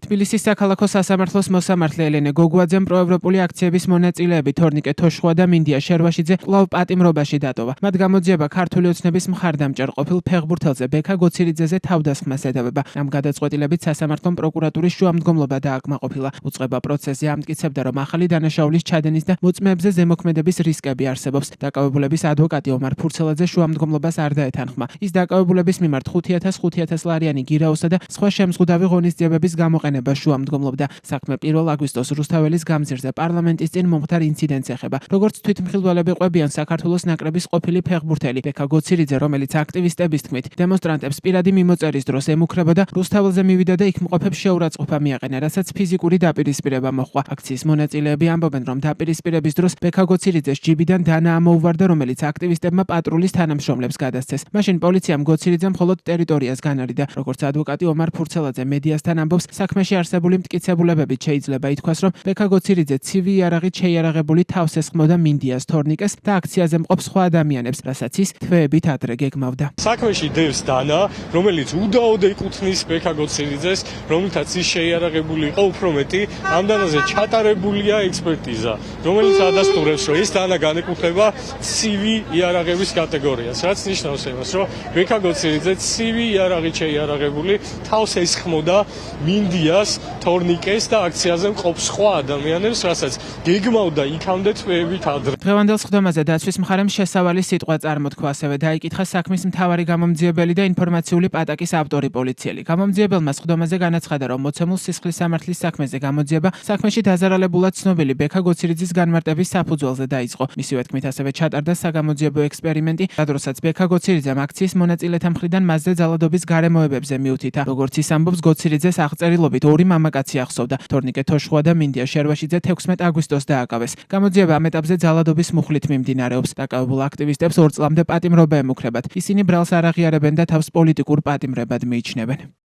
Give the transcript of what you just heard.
თბილისის საქალაქო სასამართლოს მოსამართლე ელენე გოგუაძემ პროევროპული აქციების მონაწილეები თორნიკე თოშხუა და მინდია შერვაშიძე კვლავ პატიმრობაში დატოვა. მათ გამოძიება ქართული ოცნების მხარდამჭერ ყოფილ ფეხბურთელზე ბექა გოცირიძეზე თავდასხმას ედავება. ამ გადაწყვეტილებით სასამართლომ პროკურატურის შუამდგომლობა დააკმაყოფილა. უწყება პროცესზე ამტკიცებდა, რომ ახალი დანაშაულის ჩადენის და მოწმეებზე ზემოქმედების რისკები არსებობს. დაკავებულების ადვოკატი ომარ ფურცელაძე შუამდგომლობას არ დაეთანხმა. ის დაკავებულების მიმართ 5,000 ლარიანი გირაოსა და სხვა შემზღუდავი ღონისძიებების გამოყენება შუამდგომლობდა. საქმე 1 აგვისტოს რუსთაველის გამზირზე პარლამენტის წინ მომხდარ ინციდენტს ეხება. როგორც თვითმხილველები ყვებიან საქართველოს ნაკრების ყოფილი ფეხბურთელი ბექა გოცირიძე, რომელიც აქტივისტების თქმით დემონსტრანტებს პირადი მიმოწერის დროს ემუქრებოდა, რუსთაველზე მივიდა და იქ მყოფებს შეურაცხყოფა მიაყენა, რასაც ფიზიკური დაპირისპირება მოჰყვა. აქციის მონაწილეები ამბობენ, რომ დაპირისპირების დროს ბექა გოცირიძეს ჯიბიდან დანა ამოუვარდა, რომელიც აქტივისტებმა პატრულის თანამშრომლებს გადასცეს. მაშინ პოლიციამ გოცირიძე მხოლოდ ტერიტორიას განარიდა. როგორც ადვოკატი ომარ ფურცელაძე მედიასთან ამბობს, საქმეში არსებული მტკიცებულებებით შეიძლება ითქვას, რომ ბექა გოცირიძე ცივი იარაღით შეიარაღებული თავს ესხმოდა მინდიას, თორნიკეს და აქციაზე მყოფ სხვა ადამიანებს, რასაც ის თვეებით ადრე გეგმავდა. საქმეში დევს დანა, რომელიც უდაოდ ეკუთვნის ბექა გოცირიძეს, რომლითაც ის შეიარაღებული იყო უფრო მეტი. ამ დანაზე ჩატარებულია ექსპერტიზა, რომელიც ადასტურებს, რომ ეს დანა განეკუთვნება ცივი იარაღების კატეგორიას, რაც ნიშნავს იმას, რომ ბექა გოცირიძე ცივი იარაღით შეიარაღებული თავს ესხმოდა მინდიას, თორნიკეს და აქციაზე მყოფ სხვა ადამიანებს, რასაც გეგმავდა იქამდე თვეებით ადრე. დღევანდელ სხდომაზე დაცვის მხარემ შესავალი სიტყვა წარმოთქვა, ასევე დაიკითხა საქმის მთავარი გამომძიებელი და ინფორმაციული პატაკის ავტორი პოლიციელი. გამომძიებელმა სხდომაზე განაცხადა, რომ მოცემულ სისხლის სამართლის საქმეზე გამოძიება საქმეში დაზარალებულად ცნობილი ბექა გოცირიძის განმარტების საფუძველზე დაიწყო. მისივე თქმით, ასევე ჩატარდა საგამოძიებო ექსპერიმენტი, რადგანაც ბექა გოცირიძემ აქციის მონაწილეთა მხრიდან მასზე ძალადობის გარემოებებზე მიუთითა. როგორც ის ამბობს, გოცირიძეს აღწერილობით 2 მამაკაცი ახსოვდა. თორნიკე თოშხუა და მინდია შერვაშიძე 16 აგვისტოს დააკავეს. გამოძიება ამ ეტაპზე ძალადობის მუხლით მიმდინარეობს. დაკავებულ აქტივისტებს 2 წლამდე პატიმრობა ემუქრებათ. ისინი ბრალს არ აღიარებენ და თავს პოლიტიკურ პატიმრებად მიიჩნევენ.